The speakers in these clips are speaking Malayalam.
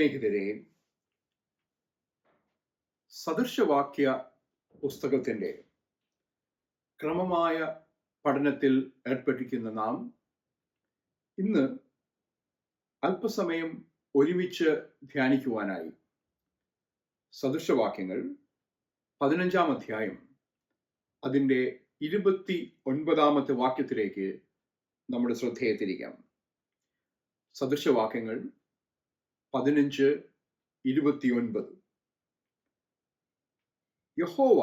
സ്നേഹിതരെ, സദൃശവാക്യ പുസ്തകത്തിൻ്റെ ക്രമമായ പഠനത്തിൽ ഏർപ്പെട്ടിരിക്കുന്ന നാം ഇന്ന് അല്പസമയം ഒരുമിച്ച് ധ്യാനിക്കുവാനായി സദൃശവാക്യങ്ങൾ 15-ാം അധ്യായം അതിൻ്റെ 29-ാമത്തെ വാക്യത്തിലേക്ക് നമ്മുടെ ശ്രദ്ധയെ തിരിക്കാം. സദൃശവാക്യങ്ങൾ 15:29. യഹോവ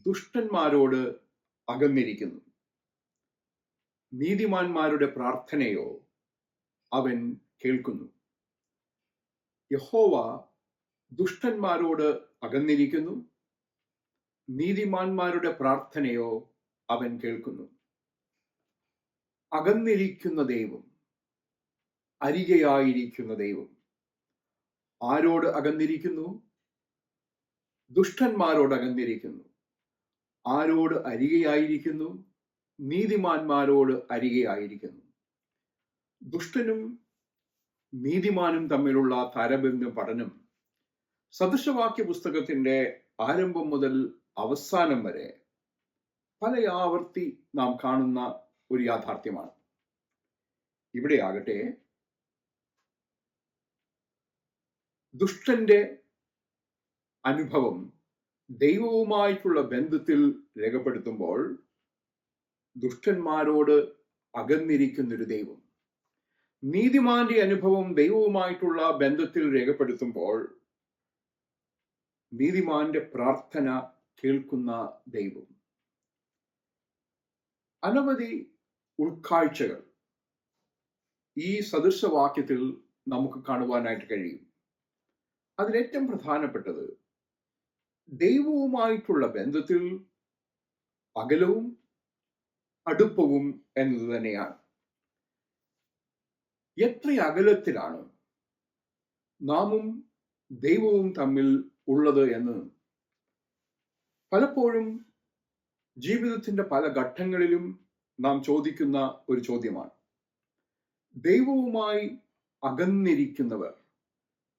ദുഷ്ടന്മാരോട് അകന്നിരിക്കുന്നു, നീതിമാന്മാരുടെ പ്രാർത്ഥനയോ അവൻ കേൾക്കുന്നു. യഹോവ ദുഷ്ടന്മാരോട് അകന്നിരിക്കുന്നു, നീതിമാന്മാരുടെ പ്രാർത്ഥനയോ അവൻ കേൾക്കുന്നു. അകന്നിരിക്കുന്ന ദൈവം, അരികെയായിരിക്കുന്ന ദൈവം ആരോട് അകന്നിരിക്കുന്നു? ദുഷ്ടന്മാരോട് അകന്നിരിക്കുന്നു. ആരോട് അരികെയായിരിക്കുന്നു? നീതിമാന്മാരോട് അരികെയായിരിക്കുന്നു. ദുഷ്ടനും നീതിമാനും തമ്മിലുള്ള താരതമ്യ പഠനം സദൃശവാക്യ പുസ്തകത്തിന്റെ ആരംഭം മുതൽ അവസാനം വരെ പല ആവർത്തി നാം കാണുന്ന ഒരു യാഥാർത്ഥ്യമാണ്. ഇവിടെയാകട്ടെ ദുഷ്ടന്റെ അനുഭവം ദൈവവുമായിട്ടുള്ള ബന്ധത്തിൽ രേഖപ്പെടുത്തുമ്പോൾ ദുഷ്ടന്മാരോട് അകന്നിരിക്കുന്നൊരു ദൈവം, നീതിമാന്റെ അനുഭവം ദൈവവുമായിട്ടുള്ള ബന്ധത്തിൽ രേഖപ്പെടുത്തുമ്പോൾ നീതിമാന്റെ പ്രാർത്ഥന കേൾക്കുന്ന ദൈവം. അനവധി ഉൾക്കാഴ്ചകൾ ഈ സദൃശവാക്യത്തിൽ നമുക്ക് കാണുവാനായിട്ട് കഴിയും. അതിലേറ്റവും പ്രധാനപ്പെട്ടത് ദൈവവുമായിട്ടുള്ള ബന്ധത്തിൽ അകലവും അടുപ്പവും എന്നത് തന്നെയാണ്. എത്ര അകലത്തിലാണ് നാമും ദൈവവും തമ്മിൽ ഉള്ളത് എന്ന് പലപ്പോഴും ജീവിതത്തിന്റെ പല ഘട്ടങ്ങളിലും നാം ചോദിക്കുന്ന ഒരു ചോദ്യമാണ്. ദൈവവുമായി അകന്നിരിക്കുന്നവർ,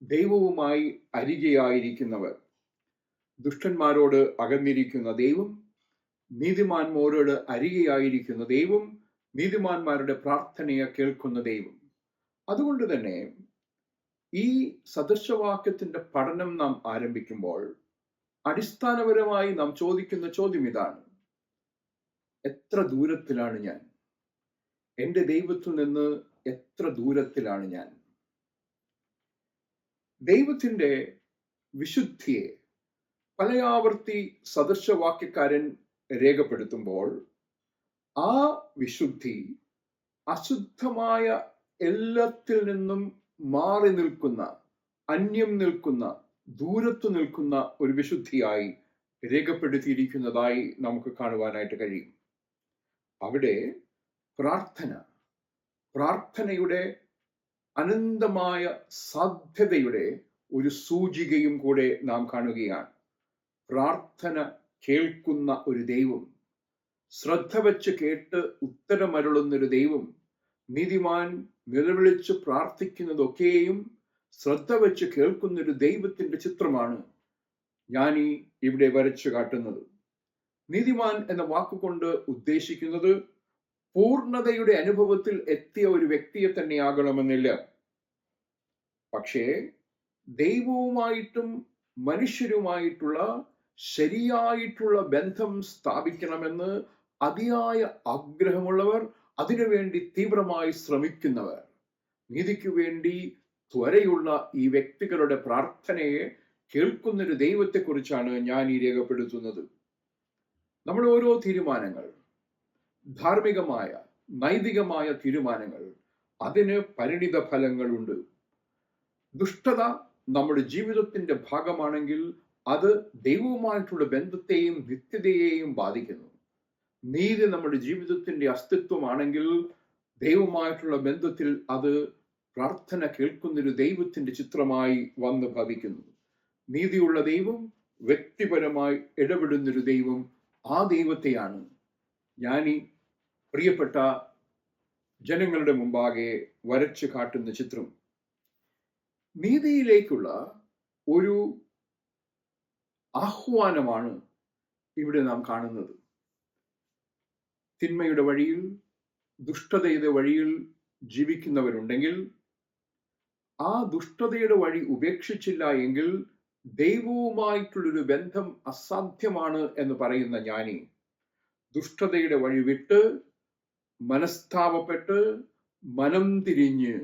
ദൈവവുമായി അരികെയായിരിക്കുന്നവർ, ദുഷ്ടന്മാരോട് അകന്നിരിക്കുന്ന ദൈവം, നീതിമാന്മാരോട് അരികെയായിരിക്കുന്ന ദൈവം, നീതിമാന്മാരുടെ പ്രാർത്ഥനയെ കേൾക്കുന്ന ദൈവം. അതുകൊണ്ട് തന്നെ ഈ സദൃശവാക്യത്തിന്റെ പഠനം നാം ആരംഭിക്കുമ്പോൾ അടിസ്ഥാനപരമായി നാം ചോദിക്കുന്ന ചോദ്യം ഇതാണ്: എത്ര ദൂരത്തിലാണ് ഞാൻ? എൻ്റെ ദൈവത്തിൽ നിന്ന് എത്ര ദൂരത്തിലാണ് ഞാൻ? ദൈവത്തിന്റെ വിശുദ്ധിയെ പലയാവർത്തി സദൃശവാക്യക്കാരൻ രേഖപ്പെടുത്തുമ്പോൾ ആ വിശുദ്ധി അശുദ്ധമായ എല്ലാത്തിൽ നിന്നും മാറി നിൽക്കുന്ന, അന്യം നിൽക്കുന്ന, ദൂരത്തു നിൽക്കുന്ന ഒരു വിശുദ്ധിയായി രേഖപ്പെടുത്തിയിരിക്കുന്നതായി നമുക്ക് കാണുവാനായിട്ട് കഴിയും. അവിടെ പ്രാർത്ഥനയുടെ അനന്തമായ സാധ്യതയുടെ ഒരു സൂചികയും കൂടെ നാം കാണുകയാണ്. പ്രാർത്ഥന കേൾക്കുന്ന ഒരു ദൈവം, ശ്രദ്ധ വെച്ച് കേട്ട് ഉത്തരമരുളുന്നൊരു ദൈവം, നീതിമാൻ നിലവിളിച്ച് പ്രാർത്ഥിക്കുന്നതൊക്കെയും ശ്രദ്ധ വെച്ച് കേൾക്കുന്നൊരു ദൈവത്തിന്റെ ചിത്രമാണ് ഞാൻ ഇവിടെ വരച്ചു കാട്ടുന്നത്. നീതിമാൻ എന്ന വാക്കുകൊണ്ട് ഉദ്ദേശിക്കുന്നത് പൂർണ്ണതയുടെ അനുഭവത്തിൽ എത്തിയ ഒരു വ്യക്തിയെ തന്നെയാകണമെന്നില്ല. പക്ഷേ ദൈവവുമായിട്ടും മനുഷ്യരുമായിട്ടുള്ള ശരിയായിട്ടുള്ള ബന്ധം സ്ഥാപിക്കണമെന്ന് അതിയായ ആഗ്രഹമുള്ളവർ, അതിനുവേണ്ടി തീവ്രമായി ശ്രമിക്കുന്നവർ, നീതിക്കു വേണ്ടി ത്വരയുള്ള ഈ വ്യക്തികളുടെ പ്രാർത്ഥനയെ കേൾക്കുന്നൊരു ദൈവത്തെക്കുറിച്ചാണ് ഞാൻ ഈ രേഖപ്പെടുത്തുന്നത്. നമ്മുടെ ഓരോ തീരുമാനങ്ങൾ, ധാർമ്മികമായ നൈതികമായ തീരുമാനങ്ങൾ, അതിന് പരിണിത ഫലങ്ങളുണ്ട്. ദുഷ്ടത നമ്മുടെ ജീവിതത്തിന്റെ ഭാഗമാണെങ്കിൽ അത് ദൈവവുമായിട്ടുള്ള ബന്ധത്തെയും നിത്യതയെയും ബാധിക്കുന്നു. നീതി നമ്മുടെ ജീവിതത്തിന്റെ അസ്തിത്വമാണെങ്കിൽ ദൈവവുമായിട്ടുള്ള ബന്ധത്തിൽ അത് പ്രാർത്ഥന കേൾക്കുന്നൊരു ദൈവത്തിന്റെ ചിത്രമായി വന്ന് ഭവിക്കുന്നു. നീതിയുള്ള ദൈവം, വ്യക്തിപരമായി ഇടപെടുന്നൊരു ദൈവം, ആ ദൈവത്തെയാണ് ഞാൻ ഈ പ്രിയപ്പെട്ട ജനങ്ങളുടെ മുമ്പാകെ വരച്ചു കാട്ടുന്ന ചിത്രം. നീതിയിലേക്കുള്ള ഒരു ആഹ്വാനമാണ് ഇവിടെ നാം കാണുന്നത്. തിന്മയുടെ വഴിയിൽ, ദുഷ്ടതയുടെ വഴിയിൽ ജീവിക്കുന്നവരുണ്ടെങ്കിൽ, ആ ദുഷ്ടതയുടെ വഴി ഉപേക്ഷിച്ചില്ല എങ്കിൽ ദൈവവുമായിട്ടുള്ളൊരു ബന്ധം അസാധ്യമാണ് എന്ന് പറയുന്ന ജ്ഞാനി ദുഷ്ടതയുടെ വഴി വിട്ട് മനസ്താപപ്പെട്ട് മനം തിരിഞ്ഞ്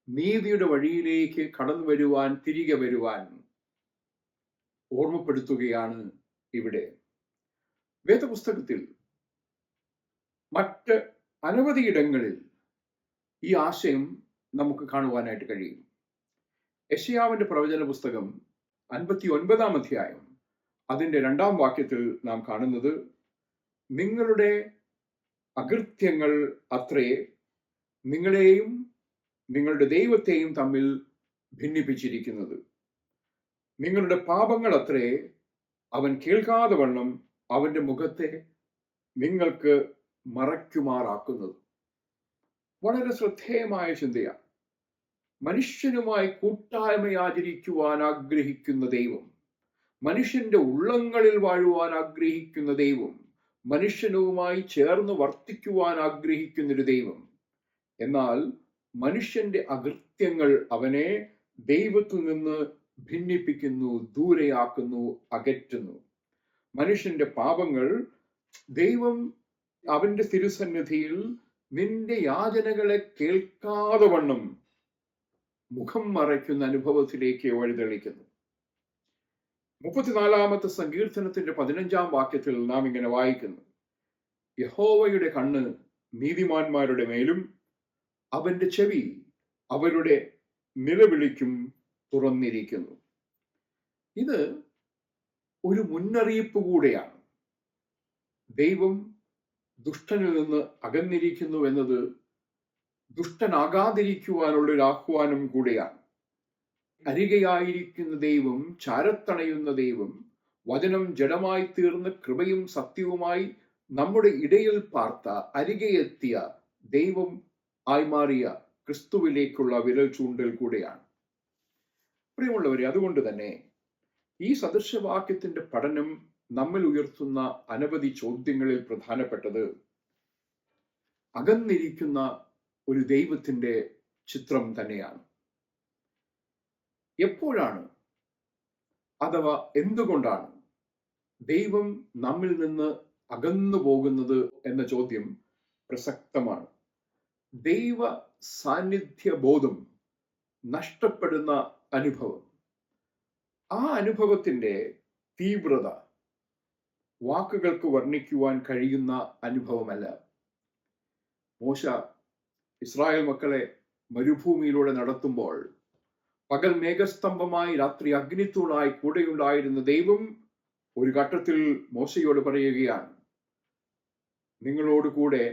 നീതിയുടെ വഴിയിലേക്ക് കടന്നു വരുവാൻ, തിരികെ വരുവാൻ ഓർമ്മപ്പെടുത്തുകയാണ് ഇവിടെ. വേദപുസ്തകത്തിൽ മറ്റ് അനവധിയിടങ്ങളിൽ ഈ ആശയം നമുക്ക് കാണുവാനായിട്ട് കഴിയും. യെശയ്യാവിന്റെ പ്രവചന പുസ്തകം 59-ാം അധ്യായം അതിന്റെ 2-ാം വാക്യത്തിൽ നാം കാണുന്നത്, നിങ്ങളുടെ അകൃത്യങ്ങൾ അത്രേ നിങ്ങളെയും നിങ്ങളുടെ ദൈവത്തെയും തമ്മിൽ ഭിന്നിപ്പിച്ചിരിക്കുന്നത്. നിങ്ങളുടെ പാപങ്ങൾ അത്രേ അവൻ കേൾക്കാതെ വണ്ണം അവന്റെ മുഖത്തെ നിങ്ങൾക്ക് മറയ്ക്കുമാറാക്കുന്നത്. വളരെ ശ്രദ്ധേയമായ ചിന്തയാണ്. മനുഷ്യനുമായി കൂട്ടായ്മയാചരിക്കുവാൻ ആഗ്രഹിക്കുന്ന ദൈവം, മനുഷ്യന്റെ ഉള്ളങ്ങളിൽ വാഴുവാൻ ആഗ്രഹിക്കുന്ന ദൈവം, മനുഷ്യനുമായി ചേർന്ന് വർത്തിക്കുവാൻ ആഗ്രഹിക്കുന്നൊരു ദൈവം. എന്നാൽ മനുഷ്യന്റെ അകൃത്യങ്ങൾ അവനെ ദൈവത്തിൽ നിന്ന് ഭിന്നിപ്പിക്കുന്നു, ദൂരെയാക്കുന്നു, അകറ്റുന്നു. മനുഷ്യന്റെ പാപങ്ങൾ ദൈവം അവന്റെ തിരുസന്നിധിയിൽ നിന്റെ യാചനകളെ കേൾക്കാതെ വണ്ണം മുഖം മറയ്ക്കുന്ന അനുഭവത്തിലേക്ക് വഴിതെളിക്കുന്നു. 34-ാമത്തെ സങ്കീർത്തനത്തിന്റെ 15-ാം വാക്യത്തിൽ നാം ഇങ്ങനെ വായിക്കുന്നു, യഹോവയുടെ കണ്ണ് നീതിമാന്മാരുടെ മേലും അവന്റെ ചെവി അവരുടെ നിലവിളിക്കും തുറന്നിരിക്കുന്നു. ഇത് ഒരു മുന്നറിയിപ്പ് കൂടെയാണ്. ദൈവം ദുഷ്ടനിൽ നിന്ന് അകന്നിരിക്കുന്നു എന്നത് ദുഷ്ടനാകാതിരിക്കുവാനുള്ള ഒരു ആഹ്വാനം കൂടെയാണ്. അരികെയായിരിക്കുന്ന ദൈവം, ചാരത്തണയുന്ന ദൈവം, വചനം ജഡമായി തീർന്ന് കൃപയും സത്യവുമായി നമ്മുടെ ഇടയിൽ പാർത്ത, അരികെ എത്തിയ ദൈവം ആയി മാറിയ ക്രിസ്തുവിലേക്കുള്ള വിരൽ ചൂണ്ടൽ കൂടെയാണ്. പ്രിയമുള്ളവരെ, അതുകൊണ്ട് തന്നെ ഈ സദൃശവാക്യത്തിന്റെ പഠനം നമ്മിൽ ഉയർത്തുന്ന അനവധി ചോദ്യങ്ങളിൽ പ്രധാനപ്പെട്ടത് അകന്നിരിക്കുന്ന ഒരു ദൈവത്തിന്റെ ചിത്രം തന്നെയാണ്. എപ്പോഴാണ് അഥവാ എന്തുകൊണ്ടാണ് ദൈവം നമ്മിൽ നിന്ന് അകന്നു പോകുന്നത് എന്ന ചോദ്യം പ്രസക്തമാണ്. ദൈവ സാന്നിധ്യ ബോധം നഷ്ടപ്പെടുന്ന അനുഭവം, ആ അനുഭവത്തിന്റെ തീവ്രത വാക്കുകൾക്ക് വർണ്ണിക്കുവാൻ കഴിയുന്ന അനുഭവമല്ല. മോശ ഇസ്രായേൽ മക്കളെ മരുഭൂമിയിലൂടെ നടത്തുമ്പോൾ പകൽ മേഘസ്തംഭമായി രാത്രി അഗ്നിത്തൂണായി കൂടെയുണ്ടായിരുന്ന ദൈവം ഒരു ഘട്ടത്തിൽ മോശയോട് പറയുകയാണ്, നിങ്ങളോട് കൂടെ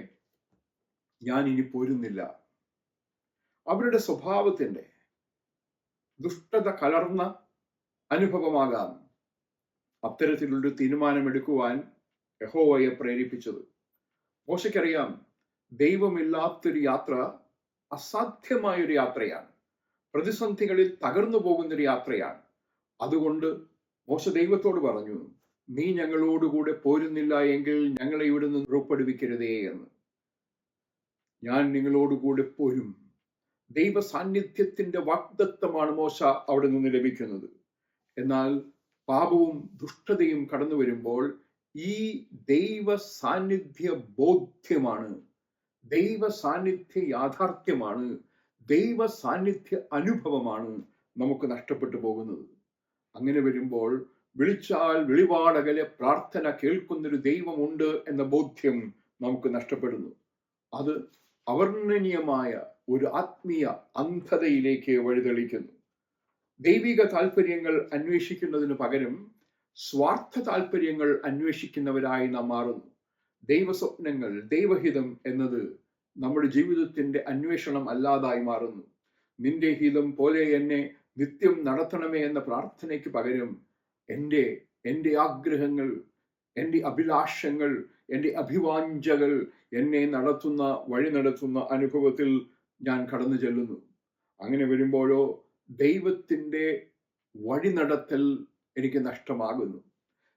ഞാൻ ഇനി പോരുന്നില്ല. അവരുടെ സ്വഭാവത്തിന്റെ ദുഷ്ടത കലർന്ന അനുഭവമാകാം അത്തരത്തിലൊരു തീരുമാനമെടുക്കുവാൻ യഹോവയെ പ്രേരിപ്പിച്ചത്. മോശയ്ക്കറിയാം, ദൈവമില്ലാത്തൊരു യാത്ര അസാധ്യമായൊരു യാത്രയാണ്, പ്രതിസന്ധികളിൽ തകർന്നു പോകുന്നൊരു യാത്രയാണ്. അതുകൊണ്ട് മോശ ദൈവത്തോട് പറഞ്ഞു, നീ ഞങ്ങളോടുകൂടെ പോരുന്നില്ല എങ്കിൽ ഞങ്ങളെ ഇവിടെ നിന്ന് പുറപ്പെടുവിക്കരുതേ എന്ന്. ഞാൻ നിങ്ങളോടുകൂടെ പോരും. ദൈവ സാന്നിധ്യത്തിന്റെ വാഗ്ദത്തമാണ് മോശ അവിടെ നിന്ന് ലഭിക്കുന്നത്. എന്നാൽ പാപവും ദുഷ്ടതയും കടന്നു വരുമ്പോൾ ഈ ദൈവ സാന്നിധ്യ ബോധ്യമാണ്, ദൈവ സാന്നിധ്യ യാഥാർത്ഥ്യമാണ്, ദൈവ സാന്നിധ്യ അനുഭവമാണ് നമുക്ക് നഷ്ടപ്പെട്ടു പോകുന്നത്. അങ്ങനെ വരുമ്പോൾ വിളിച്ചാൽ വിളിപാടകലെ പ്രാർത്ഥന കേൾക്കുന്നൊരു ദൈവമുണ്ട് എന്ന ബോധ്യം നമുക്ക് നഷ്ടപ്പെടുന്നു. അത് അവർണ്ണനീയമായ ഒരു ആത്മീയ അന്ധതയിലേക്ക് വഴിതെളിക്കുന്നു. ദൈവിക താല്പര്യങ്ങൾ അന്വേഷിക്കുന്നതിന് പകരം സ്വാർത്ഥ താല്പര്യങ്ങൾ അന്വേഷിക്കുന്നവരായി നാം മാറുന്നു. ദൈവസ്വപ്നങ്ങൾ, ദൈവഹിതം എന്നത് നമ്മുടെ ജീവിതത്തിന്റെ അന്വേഷണം അല്ലാതായി മാറുന്നു. നിന്റെ ഹിതം പോലെ എന്നെ നിത്യം നടത്തണമേ എന്ന പ്രാർത്ഥനയ്ക്ക് പകരം എൻ്റെ ആഗ്രഹങ്ങൾ, എൻ്റെ അഭിലാഷങ്ങൾ, എൻ്റെ അഭിവാഞ്ചകൾ എന്നെ വഴി നടത്തുന്ന അനുഭവത്തിൽ ഞാൻ കടന്നു ചെല്ലുന്നു. അങ്ങനെ വരുമ്പോഴോ ദൈവത്തിൻ്റെ വഴി നടത്തൽ എനിക്ക് നഷ്ടമാകുന്നു.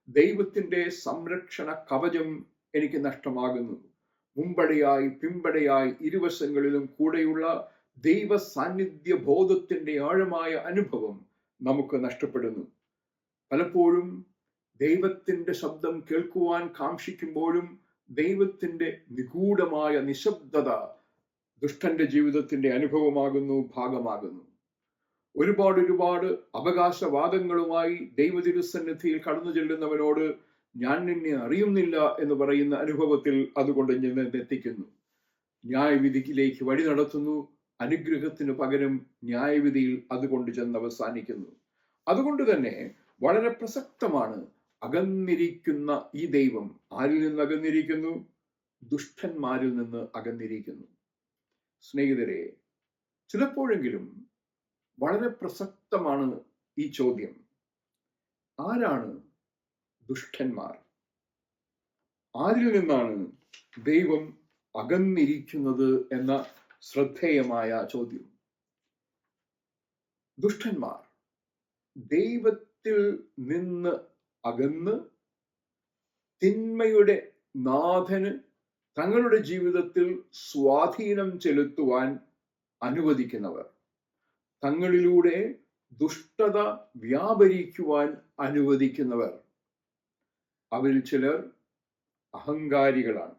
ദൈവത്തിൻ്റെ സംരക്ഷണ കവചം എനിക്ക് നഷ്ടമാകുന്നു. മുമ്പടയായി പിമ്പടയായി ഇരുവശങ്ങളിലും കൂടെയുള്ള ദൈവ സാന്നിധ്യ ബോധത്തിൻ്റെ ആഴമായ അനുഭവം നമുക്ക് നഷ്ടപ്പെടുന്നു. പലപ്പോഴും ദൈവത്തിൻ്റെ ശബ്ദം കേൾക്കുവാൻ കാക്ഷിക്കുമ്പോഴും ദൈവത്തിൻ്റെ നിഗൂഢമായ നിശബ്ദത ദുഷ്ടന്റെ ജീവിതത്തിന്റെ അനുഭവമാകുന്നു, ഭാഗമാകുന്നു. ഒരുപാട് അവകാശവാദങ്ങളുമായി ദൈവതിരുസന്നിധിയിൽ കടന്നു ചെല്ലുന്നവനോട് ഞാൻ നിന്നെ അറിയുന്നില്ല എന്ന് പറയുന്ന അനുഭവത്തിൽ അതുകൊണ്ട് എത്തിക്കുന്നു. ന്യായവിധിയിലേക്ക് വഴി നടത്തുന്നു. അനുഗ്രഹത്തിനു പകരം ന്യായവിധിയിൽ അതുകൊണ്ട് ചെന്ന് അവസാനിക്കുന്നു. അതുകൊണ്ട് തന്നെ വളരെ പ്രസക്തമാണ്, അകന്നിരിക്കുന്ന ഈ ദൈവം ആരിൽ നിന്ന് അകന്നിരിക്കുന്നു? ദുഷ്ടന്മാരിൽ നിന്ന് അകന്നിരിക്കുന്നു. സ്നേഹിതരെ, ചിലപ്പോഴെങ്കിലും വളരെ പ്രസക്തമാണ് ഈ ചോദ്യം. ആരാണ് ദുഷ്ടന്മാർ? ആരിൽ നിന്നാണ് ദൈവം അകന്നിരിക്കുന്നത് എന്ന ശ്രദ്ധേയമായ ചോദ്യം. ദുഷ്ടന്മാർ ദൈവത്തിൽ നിന്ന് അകന്ന് തിന്മയുടെ നാഥന് തങ്ങളുടെ ജീവിതത്തിൽ സ്വാധീനം ചെലുത്തുവാൻ അനുവദിക്കുന്നവർ, തങ്ങളിലൂടെ ദുഷ്ടത വ്യാപരിക്കുവാൻ അനുവദിക്കുന്നവർ. അവരിൽ ചിലർ അഹങ്കാരികളാണ്.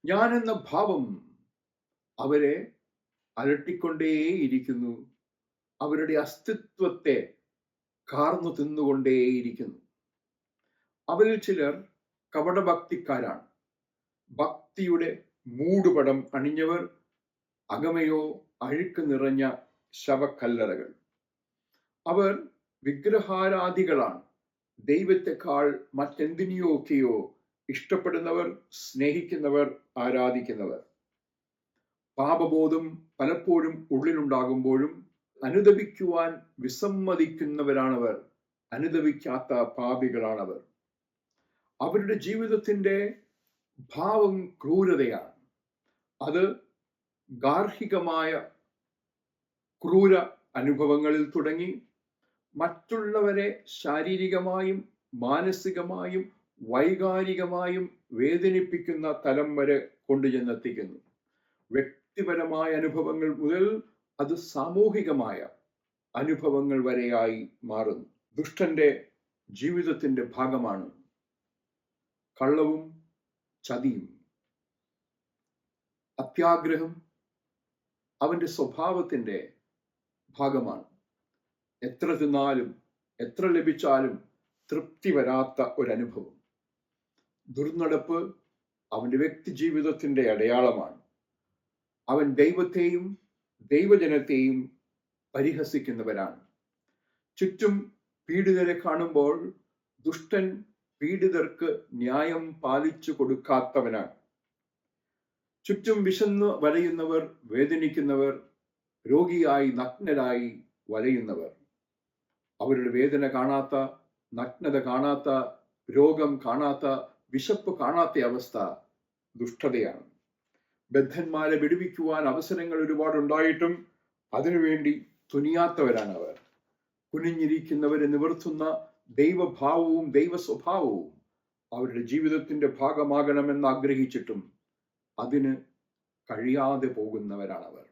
ഞാനെന്ന ഭാവം അവരെ അലട്ടിക്കൊണ്ടേയിരിക്കുന്നു. അവരുടെ അസ്തിത്വത്തെ കാർന്നു തിന്നുകൊണ്ടേയിരിക്കുന്നു. അവരിൽ ചിലർ കപടഭക്തിക്കാരാണ്. ഭക്തിയുടെ മൂടുപടം അണിഞ്ഞവർ, അകമയോ അഴുക്ക് നിറഞ്ഞ ശവക്കല്ലറകൾ. അവർ വിഗ്രഹാരാധികളാണ്. ദൈവത്തെക്കാൾ മറ്റെന്തിനെയൊക്കെയോ ഇഷ്ടപ്പെടുന്നവർ, സ്നേഹിക്കുന്നവർ, ആരാധിക്കുന്നവർ. പാപബോധം പലപ്പോഴും ഉള്ളിലുണ്ടാകുമ്പോഴും അനുദപിക്കുവാൻ വിസമ്മതിക്കുന്നവരാണവർ. അനുദപിക്കാത്ത പാപികളാണവർ. അവരുടെ ജീവിതത്തിന്റെ ഭാവം ക്രൂരതയാണ്. അത് ഗാർഹികമായ ക്രൂര അനുഭവങ്ങളിൽ തുടങ്ങി മറ്റുള്ളവരെ ശാരീരികമായും മാനസികമായും വൈകാരികമായും വേദനിപ്പിക്കുന്ന തലം വരെ കൊണ്ടുചെന്നെത്തിക്കുന്നു. വ്യക്തിപരമായ അനുഭവങ്ങൾ മുതൽ അത് സാമൂഹികമായ അനുഭവങ്ങൾ വരെയായി മാറുന്നു. ദുഷ്ടന്റെ ജീവിതത്തിന്റെ ഭാഗമാണ് കള്ളവും ചതിയും. അത്യാഗ്രഹം അവന്റെ സ്വഭാവത്തിന്റെ ഭാഗമാണ്. എത്ര തിന്നാലും എത്ര ലഭിച്ചാലും തൃപ്തി വരാത്ത ഒരനുഭവം. ദുർനടപ്പ് അവന്റെ വ്യക്തി ജീവിതത്തിന്റെ അടയാളമാണ്. അവൻ ദൈവത്തെയും ദൈവജനത്തെയും പരിഹസിക്കുന്നവരാണ്. ചുറ്റും പീഡിതരെ കാണുമ്പോൾ ദുഷ്ടൻ പീഡിതർക്ക് ന്യായം പാലിച്ചു കൊടുക്കാത്തവനാണ്. ചുറ്റും വിശന്ന് വലയുന്നവർ, വേദനിക്കുന്നവർ, രോഗിയായി നഗ്നരായി വലയുന്നവർ. അവരുടെ വേദന കാണാത്ത, നഗ്നത കാണാത്ത, രോഗം കാണാത്ത, വിശപ്പ് കാണാത്ത അവസ്ഥ ദുഷ്ടതയാണ്. ബദ്ധന്മാരെ വിടുവിക്കുവാൻ അവസരങ്ങൾ ഒരുപാടുണ്ടായിട്ടും അതിനുവേണ്ടി തുനിയാത്തവരാണ് അവർ. കുനിഞ്ഞിരിക്കുന്നവരെ നിവർത്തുന്ന ദൈവഭാവവും ദൈവ സ്വഭാവവും അവരുടെ ജീവിതത്തിന്റെ ഭാഗമാകണമെന്ന് ആഗ്രഹിച്ചിട്ടും അതിന് കഴിയാതെ പോകുന്നവരാണവർ.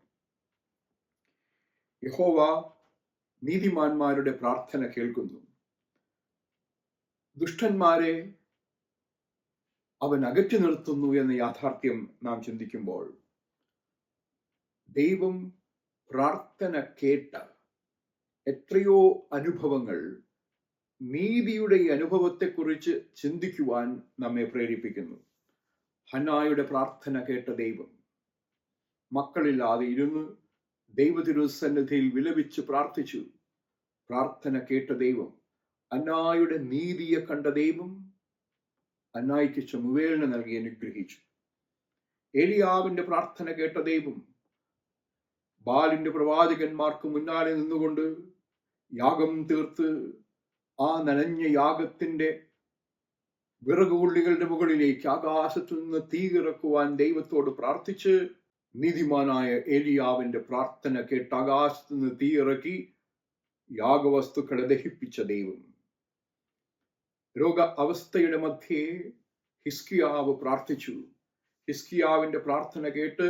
യഹോവ നീതിമാന്മാരുടെ പ്രാർത്ഥന കേൾക്കുന്നു. ദുഷ്ടന്മാരെ അവൻ അകറ്റി നിർത്തുന്നു എന്ന യാഥാർത്ഥ്യം നാം ചിന്തിക്കുമ്പോൾ ദൈവം പ്രാർത്ഥന കേട്ട എത്രയോ അനുഭവങ്ങൾ നീതിയുടെ ഈ അനുഭവത്തെക്കുറിച്ച് ചിന്തിക്കുവാൻ നമ്മെ പ്രേരിപ്പിക്കുന്നു. ഹന്നായുടെ പ്രാർത്ഥന കേട്ട ദൈവം മക്കളില്ലാതെ ഇരുന്ന് ദൈവതിരുസന്നിധിയിൽ വിലപിച്ച് പ്രാർത്ഥിച്ചു. പ്രാർത്ഥന കേട്ട ദൈവം, അന്നായുടെ നീതിയെ കണ്ട ദൈവം അന്നായിക്ക് ശമൂവേലിനെ നൽകി അനുഗ്രഹിച്ചു. ഏലിയാവിന്റെ പ്രാർത്ഥന കേട്ട ദൈവം ബാലിന്റെ പ്രവാചകന്മാർക്ക് മുന്നാലെ നിന്നുകൊണ്ട് യാഗം തീർത്ത് ആ നനഞ്ഞ യാഗത്തിന്റെ വിറകുകൊള്ളികളുടെ മുകളിലേക്ക് ആകാശത്തു നിന്ന് തീ ഇറക്കുവാൻ ദൈവത്തോട് പ്രാർത്ഥിച്ച് നീതിമാനായ ഏലിയാവിന്റെ പ്രാർത്ഥന കേട്ട് ആകാശത്ത് നിന്ന് തീയിറക്കി യാഗവസ്തുക്കളെ ദഹിപ്പിച്ച ദൈവം. രോഗ അവസ്ഥയുടെ മധ്യേ ഹിസ്കിയാവ് പ്രാർത്ഥിച്ചു. ഹിസ്കിയാവിന്റെ പ്രാർത്ഥന കേട്ട്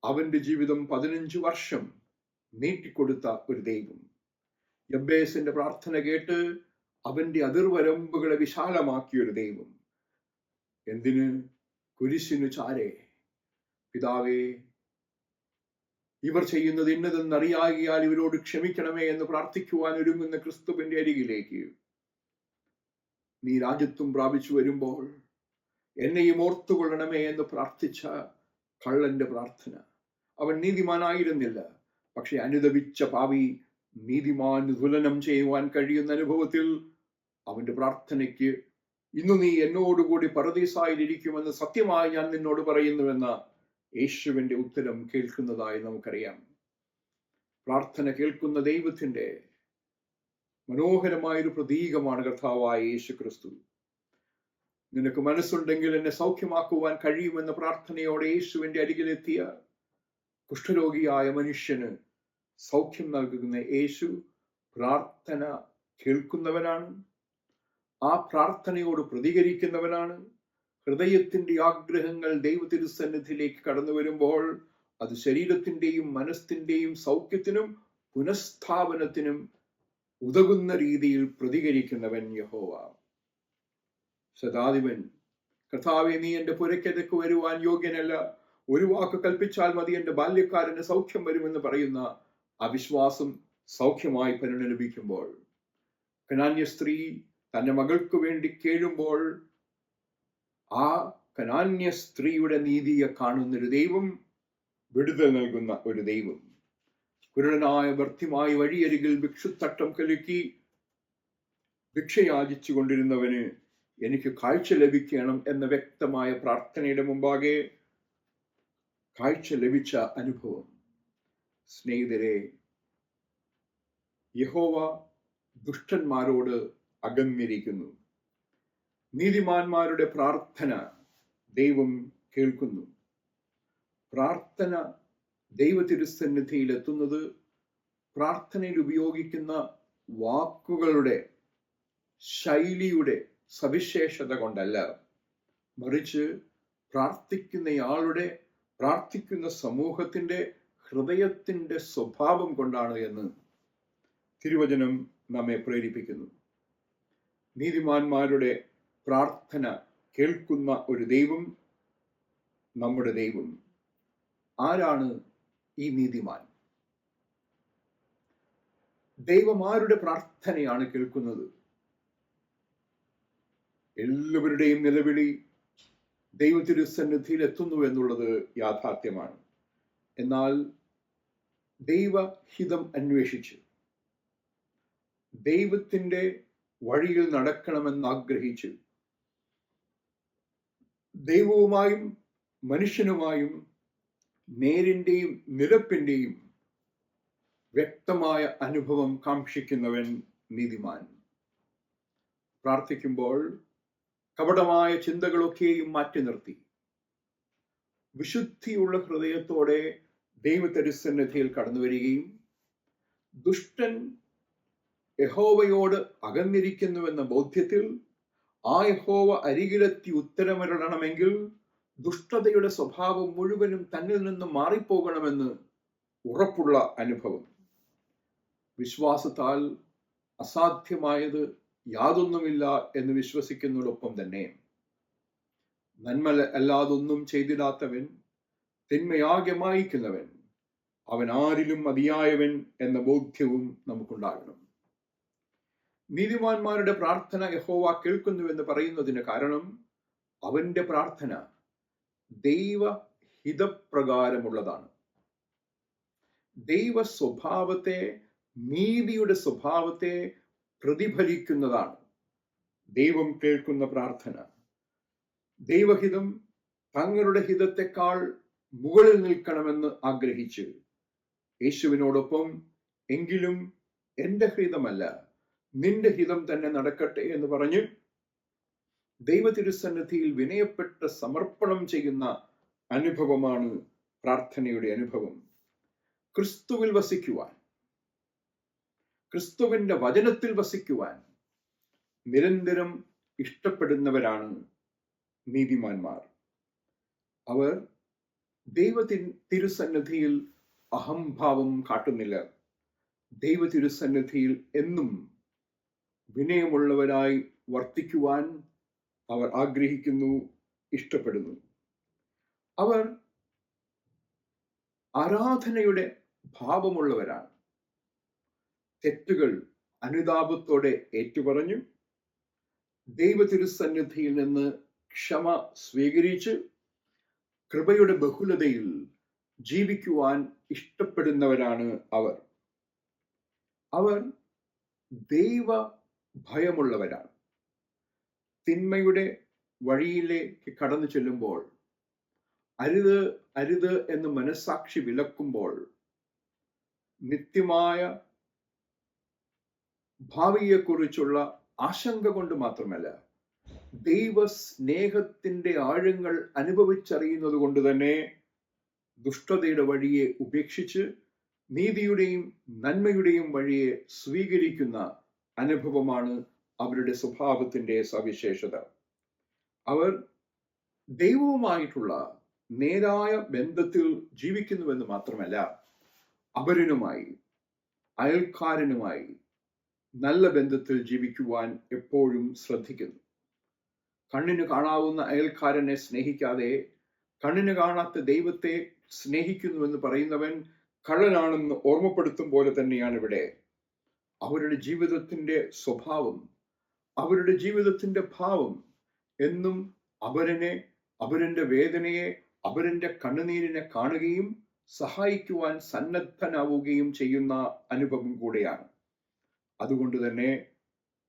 അവന്റെ ജീവിതം 15 വർഷം നീട്ടിക്കൊടുത്ത ഒരു ദൈവം. യബ്ബേസിന്റെ പ്രാർത്ഥന കേട്ട് അവന്റെ അതിർവരമ്പുകളെ വിശാലമാക്കിയ ഒരു ദൈവം. എന്തിന്? കുരിശിനു ചാരെ, പിതാവേ, ഇവർ ചെയ്യുന്നത് ഇന്നതെന്നറിയാകിയാൽ ഇവരോട് ക്ഷമിക്കണമേ എന്ന് പ്രാർത്ഥിക്കുവാൻ ഒരുങ്ങുന്ന ക്രിസ്തുവിന്റെ അരികിലേക്ക് നീ രാജ്യത്വം പ്രാപിച്ചു വരുമ്പോൾ എന്നെയും ഓർത്തുകൊള്ളണമേ എന്ന് പ്രാർത്ഥിച്ച കള്ളന്റെ പ്രാർത്ഥന. അവൻ നീതിമാനായിരുന്നില്ല, പക്ഷെ അനുദപിച്ച പാപി നീതിമാൻ തുലനം ചെയ്യുവാൻ കഴിയുന്ന അനുഭവത്തിൽ അവന്റെ പ്രാർത്ഥനയ്ക്ക് ഇന്നു നീ എന്നോടുകൂടി പരദീസായിലിരിക്കുമെന്ന് സത്യമായി ഞാൻ നിന്നോട് പറയുന്നുവെന്ന യേശുവിന്റെ ഉത്തരം കേൾക്കുന്നതായി നമുക്കറിയാം. പ്രാർത്ഥന കേൾക്കുന്ന ദൈവത്തിന്റെ മനോഹരമായൊരു പ്രതീകമാണ് കർത്താവായ യേശു ക്രിസ്തു. നിനക്ക് മനസ്സുണ്ടെങ്കിൽ എന്നെ സൗഖ്യമാക്കുവാൻ കഴിയുമെന്ന പ്രാർത്ഥനയോടെ യേശുവിന്റെ അരികിലെത്തിയ കുഷ്ഠരോഗിയായ മനുഷ്യന് സൗഖ്യം നൽകുന്ന യേശു പ്രാർത്ഥന കേൾക്കുന്നവനാണ്, ആ പ്രാർത്ഥനയോട് പ്രതികരിക്കുന്നവനാണ്. ഹൃദയത്തിന്റെ ആഗ്രഹങ്ങൾ ദൈവതിരുസന്നിധിയിലേക്ക് കടന്നു വരുമ്പോൾ അത് ശരീരത്തിന്റെയും മനസ്സിന്റെയും സൗഖ്യത്തിനും പുനഃസ്ഥാപനത്തിനും ഉതകുന്ന രീതിയിൽ പ്രതികരിക്കുന്നവൻ യഹോവ. ശതാധിപൻ, കർത്താവേ, നീ എന്റെ പുരയ്ക്കകത്തേക്ക് വരുവാൻ യോഗ്യനല്ല, ഒരു വാക്ക് കൽപ്പിച്ചാൽ മതി, എന്റെ ബാല്യക്കാരന് സൗഖ്യം വരുമെന്ന് പറയുന്ന അവിശ്വാസം സൗഖ്യമായി പരിണമിക്കുമ്പോൾ, കനാന്യ സ്ത്രീ തന്റെ മകൾക്ക് വേണ്ടി കേഴുമ്പോൾ ആ കനാന്യ സ്ത്രീയുടെ നീതിയെ കാണുന്നൊരു ദൈവം, വിടുതൽ നൽകുന്ന ഒരു ദൈവം. കുരുടനായ ഭർത്തിമായി വഴിയരികിൽ ഭിക്ഷുത്തട്ടം കലുക്കി ഭിക്ഷയാചിച്ചു കൊണ്ടിരുന്നവന് എനിക്ക് കാഴ്ച ലഭിക്കണം എന്ന വ്യക്തമായ പ്രാർത്ഥനയുടെ മുമ്പാകെ കാഴ്ച ലഭിച്ച അനുഭവം. സ്നേഹിതരെ, യഹോവ ദുഷ്ടന്മാരോട് അകന്നിരിക്കുന്നു. നീതിമാന്മാരുടെ പ്രാർത്ഥന ദൈവം കേൾക്കുന്നു. പ്രാർത്ഥന ദൈവ തിരുസന്നിധിയിൽ എത്തുന്നത് പ്രാർത്ഥനയിൽ ഉപയോഗിക്കുന്ന വാക്കുകളുടെ ശൈലിയുടെ സവിശേഷത കൊണ്ടല്ല, മറിച്ച് പ്രാർത്ഥിക്കുന്നയാളുടെ, പ്രാർത്ഥിക്കുന്ന സമൂഹത്തിന്റെ ഹൃദയത്തിന്റെ സ്വഭാവം കൊണ്ടാണ് എന്ന് തിരുവചനം നമ്മെ പ്രേരിപ്പിക്കുന്നു. നീതിമാന്മാരുടെ പ്രാർത്ഥന കേൾക്കുന്ന ഒരു ദൈവം നമ്മുടെ ദൈവം. ആരാണ് ഈ നീതിമാൻ? ദൈവം ആരുടെ പ്രാർത്ഥനയാണ് കേൾക്കുന്നത്? എല്ലാവരുടെയും നിലവിളി ദൈവ തിരുസന്നിധിയിൽ എത്തുന്നു എന്നുള്ളത് യാഥാർത്ഥ്യമാണ്. എന്നാൽ ദൈവഹിതം അന്വേഷിച്ച് ദൈവത്തിന്റെ വഴിയിൽ നടക്കണമെന്ന് ആഗ്രഹിച്ച് ദൈവവുമായും മനുഷ്യനുമായും നേരിന്റെയും നിരപ്പിന്റെയും വ്യക്തമായ അനുഭവം കാക്ഷിക്കുന്നവൻ നീതിമാൻ. പ്രാർത്ഥിക്കുമ്പോൾ കപടമായ ചിന്തകളൊക്കെയും മാറ്റി നിർത്തി വിശുദ്ധിയുള്ള ഹൃദയത്തോടെ ദൈവ തിരുസന്നിധിയിൽ കടന്നു വരികയും ദുഷ്ടൻ യഹോവയോട് അകന്നിരിക്കുന്നുവെന്ന ബോധ്യത്തിൽ ആ യഹോവ അരികിലെത്തി ഉത്തരമരുളണമെങ്കിൽ ദുഷ്ടതയുടെ സ്വഭാവം മുഴുവനും തന്നിൽ നിന്ന് മാറിപ്പോകണമെന്ന് ഉറപ്പുള്ള അനുഭവം. വിശ്വാസത്താൽ അസാധ്യമായത് യാതൊന്നുമില്ല എന്ന് വിശ്വസിക്കുന്നതോടൊപ്പം തന്നെ നന്മ അല്ലാതൊന്നും ചെയ്തിടാത്തവൻ, തിന്മയാകെ മായിക്കുന്നവൻ, അവൻ ആരിലും മതിയായവൻ എന്ന ബോധ്യവും നമുക്കുണ്ടാകണം. നീതിമാന്മാരുടെ പ്രാർത്ഥന യഹോവ കേൾക്കുന്നുവെന്ന് പറയുന്നതിന് കാരണം അവന്റെ പ്രാർത്ഥന ദൈവഹിതപ്രകാരമുള്ളതാണ്. ദൈവ സ്വഭാവത്തെ, നീതിയുടെ സ്വഭാവത്തെ പ്രതിഫലിക്കുന്നതാണ് ദൈവം കേൾക്കുന്ന പ്രാർത്ഥന. ദൈവഹിതം തങ്ങളുടെ ഹിതത്തെക്കാൾ മുകളിൽ നിൽക്കണമെന്ന് ആഗ്രഹിച്ച് യേശുവിനോടൊപ്പം എങ്കിലും എന്റെ ഹിതമല്ല നിന്റെ ഹിതം തന്നെ നടക്കട്ടെ എന്ന് പറഞ്ഞ് ദൈവ തിരുസന്നിധിയിൽ വിനയപ്പെട്ട് സമർപ്പണം ചെയ്യുന്ന അനുഭവമാണ് പ്രാർത്ഥനയുടെ അനുഭവം. ക്രിസ്തുവിൽ വസിക്കുവാൻ, ക്രിസ്തുവിന്റെ വചനത്തിൽ വസിക്കുവാൻ നിരന്തരം ഇഷ്ടപ്പെടുന്നവരാണ് നീതിമാന്മാർ. അവർ തിരുസന്നിധിയിൽ അഹംഭാവം കാട്ടുന്നില്ല. തിരുസന്നിധിയിൽ എന്നും വിനയമുള്ളവരായി വർത്തിക്കുവാൻ അവർ ആഗ്രഹിക്കുന്നു, ഇഷ്ടപ്പെടുന്നു. അവർ ആരാധനയുടെ ഭാവമുള്ളവരാണ്. തെറ്റുകൾ അനുതാപത്തോടെ ഏറ്റുപറഞ്ഞു തിരുസന്നിധിയിൽ നിന്ന് ക്ഷമ സ്വീകരിച്ച് കൃപയുടെ ബഹുലതയിൽ ജീവിക്കുവാൻ ഇഷ്ടപ്പെടുന്നവരാണ് അവർ. അവർ ദൈവ ഭയമുള്ളവരാണ്. തിന്മയുടെ വഴിയിലേക്ക് കടന്നു ചെല്ലുമ്പോൾ, അരുത് അരുത് എന്ന് മനസ്സാക്ഷി വിലക്കുമ്പോൾ, നിത്യമായ ഭാവിയെക്കുറിച്ചുള്ള ആശങ്ക കൊണ്ട് മാത്രമല്ല, ദൈവ സ്നേഹത്തിന്റെ ആഴങ്ങൾ അനുഭവിച്ചറിയുന്നത് കൊണ്ട് തന്നെ ദുഷ്ടതയുടെ വഴിയെ ഉപേക്ഷിച്ച് നീതിയുടെയും നന്മയുടെയും വഴിയെ സ്വീകരിക്കുന്ന അനുഭവമാണ് അവരുടെ സ്വഭാവത്തിന്റെ സവിശേഷത. അവർ ദൈവവുമായിട്ടുള്ള നേരായ ബന്ധത്തിൽ ജീവിക്കുന്നുവെന്ന് മാത്രമല്ല, അപരനുമായി, അയൽക്കാരനുമായി നല്ല ബന്ധത്തിൽ ജീവിക്കുവാൻ എപ്പോഴും ശ്രദ്ധിക്കുന്നു. കണ്ണിന് കാണാവുന്ന അയൽക്കാരനെ സ്നേഹിക്കാതെ കണ്ണിന് കാണാത്ത ദൈവത്തെ സ്നേഹിക്കുന്നുവെന്ന് പറയുന്നവൻ കള്ളനാണെന്ന് ഓർമ്മപ്പെടുത്തും പോലെ തന്നെയാണ് ഇവിടെ അവരുടെ ജീവിതത്തിന്റെ സ്വഭാവം, അവരുടെ ജീവിതത്തിന്റെ ഭാവം എന്നും അവരന്റെ വേദനയെ, അവരന്റെ കണ്ണുനീരിനെ കാണുകയും സഹായിക്കുവാൻ സന്നദ്ധനാവുകയും ചെയ്യുന്ന അനുഭവം കൂടെയാണ്. അതുകൊണ്ട് തന്നെ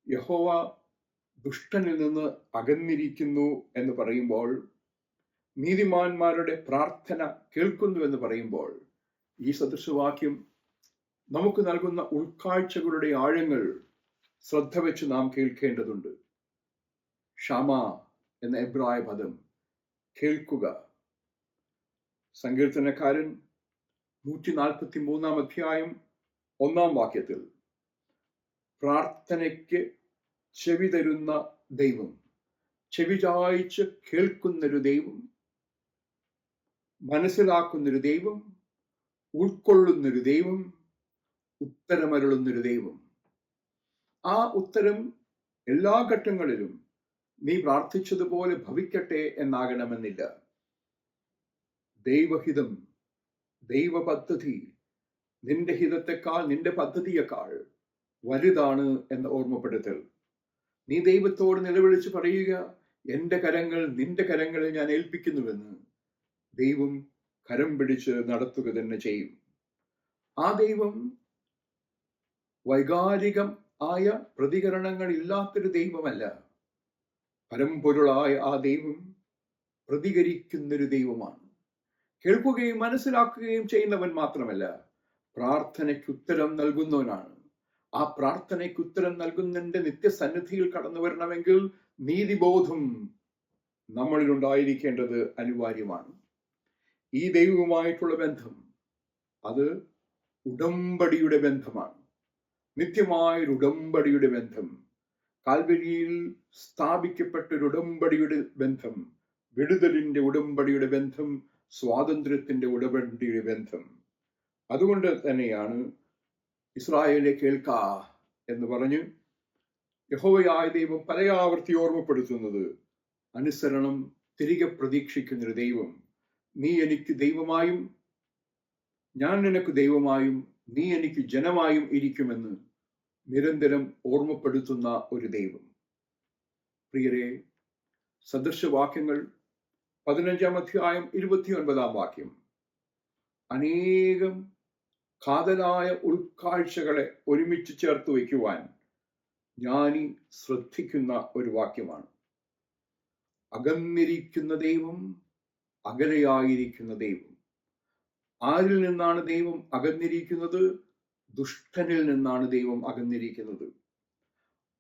യഹോവ ദുഷ്ടനിൽ നിന്ന് അകന്നിരിക്കുന്നു എന്ന് പറയുമ്പോൾ, നീതിമാന്മാരുടെ പ്രാർത്ഥന കേൾക്കുന്നു എന്ന് പറയുമ്പോൾ, ഈ സദൃശവാക്യം നമുക്ക് നൽകുന്ന ഉൾക്കാഴ്ചകളുടെ ആഴങ്ങൾ ശ്രദ്ധ വെച്ച് നാം കേൾക്കേണ്ടതുണ്ട്. ക്ഷമ എന്ന എബ്രായ പദം കേൾക്കുക. സങ്കീർത്തനക്കാരൻ 143 അധ്യായം 1 വാക്യത്തിൽ പ്രാർത്ഥനയ്ക്ക് ചെവി തരുന്ന ദൈവം, ചെവി ചായ്ച്ച് കേൾക്കുന്നൊരു ദൈവം, മനസ്സിലാക്കുന്നൊരു ദൈവം, ഉൾക്കൊള്ളുന്നൊരു ദൈവം, ഉത്തരമരുളുന്നൊരു ദൈവം. ആ ഉത്തരം എല്ലാ ഘട്ടങ്ങളിലും നീ പ്രാർത്ഥിച്ചതുപോലെ ഭവിക്കട്ടെ എന്നാകണമെന്നില്ല. ദൈവഹിതം, ദൈവ പദ്ധതി നിന്റെ ഹിതത്തെക്കാൾ, നിന്റെ പദ്ധതിയേക്കാൾ വലുതാണ് എന്ന് ഓർമ്മപ്പെടുത്തൽ. നീ ദൈവത്തോട് നിലവിളിച്ച് പറയുക, എന്റെ കരങ്ങൾ നിന്റെ കരങ്ങളിൽ ഞാൻ ഏൽപ്പിക്കുന്നുവെന്ന്. ദൈവം കരം പിടിച്ച് നടത്തുക തന്നെ ചെയ്യും. ആ ദൈവം വൈകാരികം ആയ പ്രതികരണങ്ങൾ ഇല്ലാത്തൊരു ദൈവമല്ല. പരമ്പൊരുളായ ആ ദൈവം പ്രതികരിക്കുന്നൊരു ദൈവമാണ്. കേൾക്കുകയും മനസ്സിലാക്കുകയും ചെയ്യുന്നവൻ മാത്രമല്ല, പ്രാർത്ഥനയ്ക്ക് ഉത്തരം നൽകുന്നവനാണ്. ആ പ്രാർത്ഥനയ്ക്ക് ഉത്തരം നൽകുന്നതിന്റെ നിത്യസന്നിധിയിൽ കടന്നു വരണമെങ്കിൽ നീതിബോധം നമ്മളിലുണ്ടായിരിക്കേണ്ടത് അനിവാര്യമാണ്. ഈ ദൈവവുമായിട്ടുള്ള ബന്ധം അത് ഉടമ്പടിയുടെ ബന്ധമാണ്. നിത്യമായൊരു ഉടമ്പടിയുടെ ബന്ധം, കാൽവരിയിൽ സ്ഥാപിക്കപ്പെട്ടൊരു ഉടമ്പടിയുടെ ബന്ധം, വിടുതലിന്റെ ഉടമ്പടിയുടെ ബന്ധം, സ്വാതന്ത്ര്യത്തിന്റെ ഉടമ്പടിയുടെ ബന്ധം. അതുകൊണ്ട് തന്നെയാണ് ഇസ്രായേലെ കേൾക്ക എന്ന് പറഞ്ഞ് യഹോവയായ ദൈവം പലയാവർത്തി ഓർമ്മപ്പെടുത്തുന്നത്. അനുസരണം തിരികെ പ്രതീക്ഷിക്കുന്നൊരു ദൈവം, നീ എനിക്ക് ദൈവമായും ഞാൻ നിനക്ക് ദൈവമായും നീ എനിക്ക് ജനമായും ഇരിക്കുമെന്ന് നിരന്തരം ഓർമ്മപ്പെടുത്തുന്ന ഒരു ദൈവം. പ്രിയരെ, സദൃശവാക്യങ്ങൾ 15 അധ്യായം 29 വാക്യം അനേകം കാതലായ ഉൾക്കാഴ്ചകളെ ഒരുമിച്ച് ചേർത്ത് വയ്ക്കുവാൻ ജ്ഞാനി ശ്രദ്ധിക്കുന്ന ഒരു വാക്യമാണ്. അകന്നിരിക്കുന്ന ദൈവം, അകലെയായിരിക്കുന്ന ദൈവം. ആരിൽ നിന്നാണ് ദൈവം അകന്നിരിക്കുന്നത്? ദുഷ്ടനിൽ നിന്നാണ് ദൈവം അകന്നിരിക്കുന്നത്.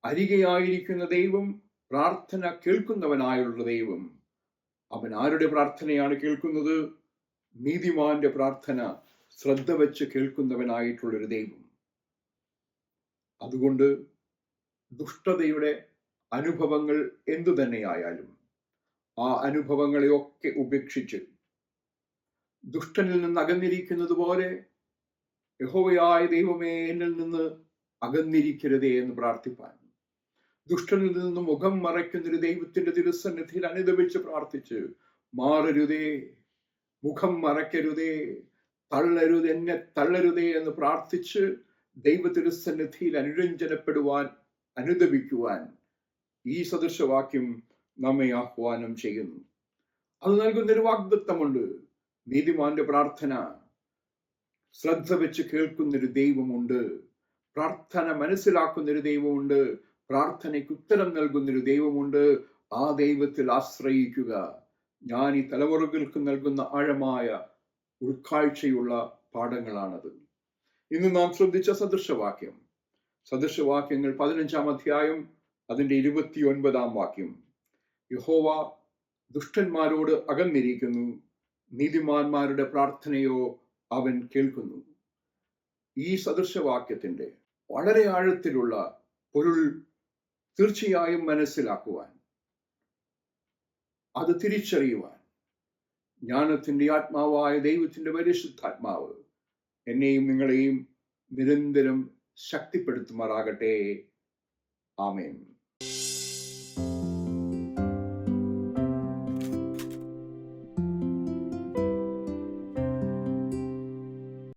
അരികെയായിരിക്കുന്ന ദൈവം, പ്രാർത്ഥന കേൾക്കുന്നവനായുള്ള ദൈവം. അവൻ ആരുടെ പ്രാർത്ഥനയാണ് കേൾക്കുന്നത്? നീതിമാന്റെ പ്രാർത്ഥന ശ്രദ്ധ വെച്ച് കേൾക്കുന്നവനായിട്ടുള്ളൊരു ദൈവം. അതുകൊണ്ട് ദുഷ്ടതയുടെ അനുഭവങ്ങൾ എന്തു തന്നെയായാലും ആ അനുഭവങ്ങളെയൊക്കെ ഉപേക്ഷിച്ച് ദുഷ്ടനിൽ നിന്ന് അകന്നിരിക്കുന്നത് പോലെ യഹോവയായ ദൈവമേ എന്നിൽ നിന്ന് അകന്നിരിക്കരുതേ എന്ന് പ്രാർത്ഥിപ്പാൻ, ദുഷ്ടനിൽ നിന്ന് മുഖം മറയ്ക്കുന്നൊരു ദൈവത്തിന്റെ തിരുസന്നിധിയിൽ അനുദപിച്ച് പ്രാർത്ഥിച്ച്, മാറരുതേ, മുഖം മറയ്ക്കരുതേ, തള്ളരുത്, എന്നെ തള്ളരുതേ എന്ന് പ്രാർത്ഥിച്ച് ദൈവ തിരുസന്നിധിയിൽ അനുരഞ്ജനപ്പെടുവാൻ, അനുദപിക്കുവാൻ ഈ സദൃശവാക്യം നമ്മെ ആഹ്വാനം ചെയ്യുന്നു. അത് നൽകുന്നൊരു വാഗ്ദത്തമുണ്ട്. നീതിമാന്റെ പ്രാർത്ഥന ശ്രദ്ധ വെച്ച് കേൾക്കുന്നൊരു ദൈവമുണ്ട്, പ്രാർത്ഥന മനസ്സിലാക്കുന്നൊരു ദൈവമുണ്ട്, പ്രാർത്ഥനയ്ക്ക് ഉത്തരം നൽകുന്നൊരു ദൈവമുണ്ട്. ആ ദൈവത്തിൽ ആശ്രയിക്കുക. ഞാൻ ഈ തലമുറകൾക്ക് നൽകുന്ന ആഴമായ ഉൾക്കാഴ്ചയുള്ള പാഠങ്ങളാണത്. ഇന്ന് നാം ശ്രദ്ധിച്ച സദൃശവാക്യങ്ങൾ 15-ാം അധ്യായം അതിന്റെ 29-ാം വാക്യം. യഹോവ ദുഷ്ടന്മാരോട് അകന്നിരിക്കുന്നു, നീതിമാന്മാരുടെ പ്രാർത്ഥനയോ അവൻ കേൾക്കുന്നു. ഈ സദൃശവാക്യത്തിന്റെ വളരെ ആഴത്തിലുള്ള പൊരുൾ തീർച്ചയായും മനസ്സിലാക്കുവാൻ, അത് തിരിച്ചറിയുവാൻ ജ്ഞാനത്തിന്റെ ആത്മാവായ ദൈവത്തിന്റെ പരിശുദ്ധാത്മാവ് എന്നെയും നിങ്ങളെയും നിരന്തരം ശക്തിപ്പെടുത്തുമാറാകട്ടെ. ആമേൻ.